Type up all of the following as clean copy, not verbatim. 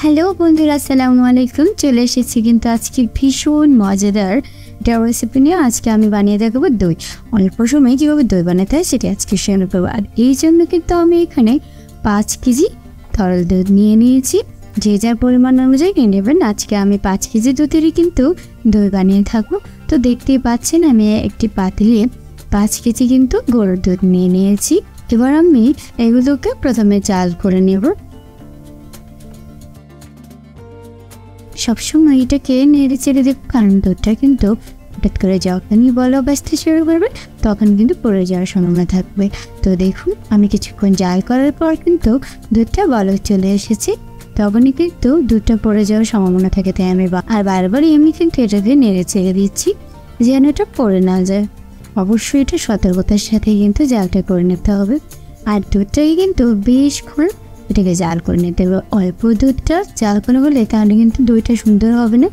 Hello বন্ধুরা, আসসালামু আলাইকুম। চলে এসেছি কিন্তু আজকে ভীষণ মজাদার একটা রেসিপি নিয়ে। আজকে আমি বানিয়ে দেখাবো দই। অল্প সময়ে কীভাবে দই বানাতে হয় সেটা আজকে শেয়ার করবো। আর এই জন্য কিন্তু আমি এখানে 5 কেজি তরল দুধ নিয়ে নিয়েছি। যে যার পরিমাণ অনুযায়ী নিয়ে নেবেন। আজকে আমি 5 কেজি দুধেরই কিন্তু দই বানিয়ে থাকবো। তো দেখতেই পাচ্ছেন আমি একটি পাতিলে 5 কেজি কিন্তু গরুর দুধ নিয়ে নিয়েছি। এবার আমি এগুলোকে প্রথমে জাল করে নেব। সবসময় এটাকে নেড়ে চেড়ে দেবো, কারণ দুধটা কিন্তু হঠাৎ করে যখনই বলক আসতে শুরু করবে তখন কিন্তু পড়ে যাওয়ার সম্ভাবনা থাকবে। তো দেখুন আমি কিছুক্ষণ জাল করার পর কিন্তু দুধটা বলক চলে এসেছে, তখনই কিন্তু দুধটা পড়ে যাওয়ার সম্ভাবনা থাকে। তাই আমি বারবারই আমি কিন্তু এটাকে নেড়ে চেড়ে দিচ্ছি যেন এটা পড়ে না যায়। অবশ্যই এটা সতর্কতার সাথে কিন্তু জালটা করে নিতে হবে। আর দুধটাকে কিন্তু বেশক্ষণ এটাকে জাল করে নিতে হবে। অল্প দুধটা জাল করে বলে তাহলে কিন্তু দইটা সুন্দর হবে না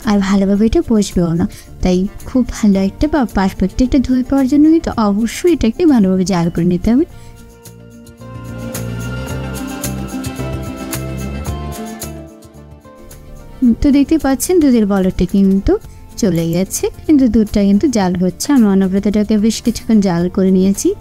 আর ভালোভাবে এটা বসবেও না। তাই খুব ভালো একটা বা পারফেক্ট একটা দই পাওয়ার জন্য কিন্তু অবশ্যই এটাকে ভালোভাবে জাল করে নিতে হবে। তো দেখতে পাচ্ছেন দুধের বলকটা কিন্তু চলে গেছে, কিন্তু দুধটা কিন্তু জাল হচ্ছে। আমি অনবরতটাকে বেশ কিছুক্ষণ জাল করে নিয়েছি।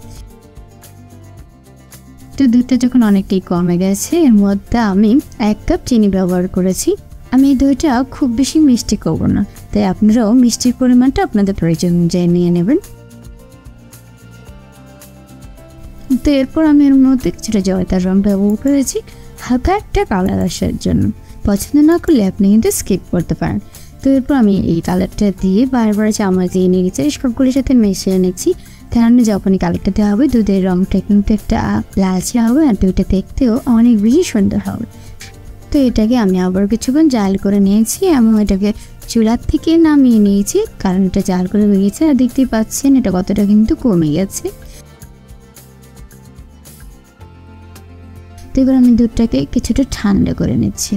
তো দুধটা যখন অনেকটাই কমে গেছে, এর মধ্যে আমি 1 কাপ চিনি ব্যবহার করেছি। আমি এই দইটা খুব বেশি মিষ্টি করবো না, তাই আপনারাও মিষ্টির পরিমাণটা আপনাদের প্রয়োজন অনুযায়ী নিয়ে নেবেন। তো এরপর আমি এর মধ্যে কিছুটা জয়তার রং ব্যবহার করেছি হালকা একটা কালার আসার জন্য। পছন্দ না করলে আপনি কিন্তু স্কিপ করতে পারেন। তো এরপর আমি এই কালারটা দিয়ে বারবার চামচ দিয়ে নিয়েছি, সবগুলির সাথে মিশিয়ে নিচ্ছি। কারণ যখনই কালারটা দেওয়া হবে দুধের রঙটা কিন্তু একটা লালচে হবে আর দুধটা দেখতেও অনেক বেশি সুন্দর হবে। তো এটাকে আমি আবার কিছুক্ষণ জাল করে নিয়েছি এবং এটাকে চুলার থেকে নামিয়ে নিয়েছি, কারণ এটা জাল করে হয়ে গেছে। আর দেখতেই পাচ্ছেন এটা কতটা কিন্তু কমে গেছে। তো এবার আমি দুধটাকে কিছুটা ঠান্ডা করে নিচ্ছি।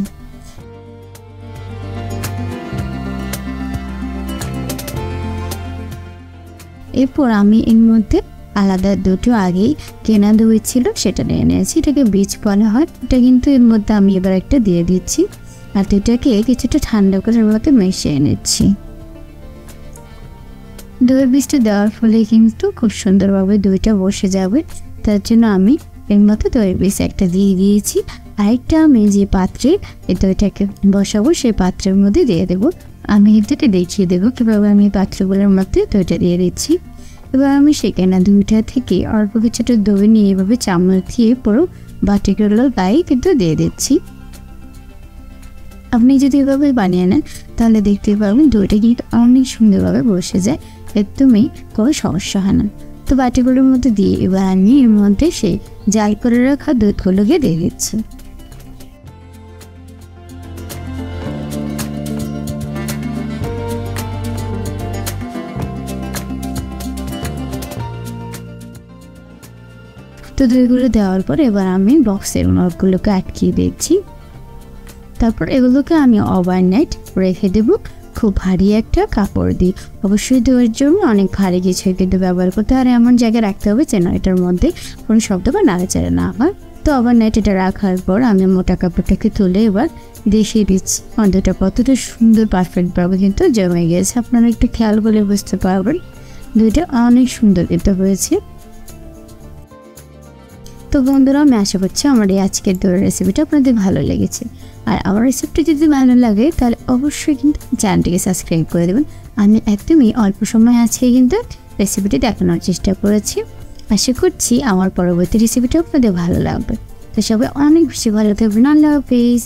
এরপর আমি এর মধ্যে আলাদা দুটো আগেই কেনা দই ছিল সেটা নিয়ে নিয়েছি, এটাকে বীজ বলা হয়। এটা কিন্তু এর মধ্যে আমি এবার একটা দিয়ে দিচ্ছি আর দুটাকে কিছুটা ঠান্ডা করে মধ্যে মিশিয়ে নিচ্ছি। দইয়ের বীজটা দেওয়ার ফলে কিন্তু খুব সুন্দরভাবে দইটা বসে যাবে, তার জন্য আমি এর মধ্যে দইয়ের বীজ একটা দিয়ে দিয়েছি। আরেকটা আমি যে পাত্রে এই দইটাকে বসাবো সেই পাত্রের মধ্যে দিয়ে দেবো। আমি এটাকে দেখিয়ে দেবো কীভাবে আমি পাত্রগুলোর মধ্যে দইটা দিয়ে দিচ্ছি। এবার আমি সেখানে দুইটা থেকে অল্প কিছুটা দই নিয়ে এভাবে চামচ দিয়ে পুরো বাটিগুলোর গায়ে কিন্তু দিয়ে দিচ্ছি। আপনি যদি এভাবে বানিয়ে নেন তাহলে দেখতে পারবেন দইটা কিন্তু অনেক সুন্দরভাবে বসে যায়, একদমই কোনো সমস্যা হয় না। তো বাটিগুলোর মধ্যে দিয়ে এবার আমি এর মধ্যে সেই জাল করে রাখা দুধগুলোকে দিয়ে দিচ্ছি। তো দইগুলো দেওয়ার পর এবার আমি বক্সের নবগুলোকে আটকিয়ে দিচ্ছি। তারপর এগুলোকে আমি ওভারনাইট রেখে দেবো খুব ভারী একটা কাপড় দিয়ে। অবশ্যই দইয়ের জন্য অনেক ভারী কিছু কিন্তু ব্যবহার করতে হয়, আর এমন জায়গায় রাখতে হবে যেন এটার মধ্যে কোনো শব্দ বা নাড়াচাড়া না হয়। তো ওভারনাইট এটা রাখার পর আমি মোটা কাপড়টাকে তুলে এবার দেখিয়ে দিচ্ছি দুধটা কতটা সুন্দর পারফেক্টভাবে কিন্তু জমে গিয়েছে। আপনারা একটু খেয়াল করে বুঝতে পারবেন দুধটা অনেক সুন্দর কিন্তু হয়েছে। তো বন্ধুরা, আমি আশা করছি আমার এই আজকের দইয়ের রেসিপিটা আপনাদের ভালো লেগেছে। আর আমার রেসিপিটা যদি ভালো লাগে তাহলে অবশ্যই কিন্তু চ্যানেলটিকে সাবস্ক্রাইব করে দেবেন। আমি একদমই অল্প সময় আজকে কিন্তু রেসিপিটি দেখানোর চেষ্টা করেছি। আশা করছি আমার পরবর্তী রেসিপিটা আপনাদের ভালো লাগবে। তো সবাই অনেক বেশি ভালো থাকবেন। আল্লাহ হাফেজ।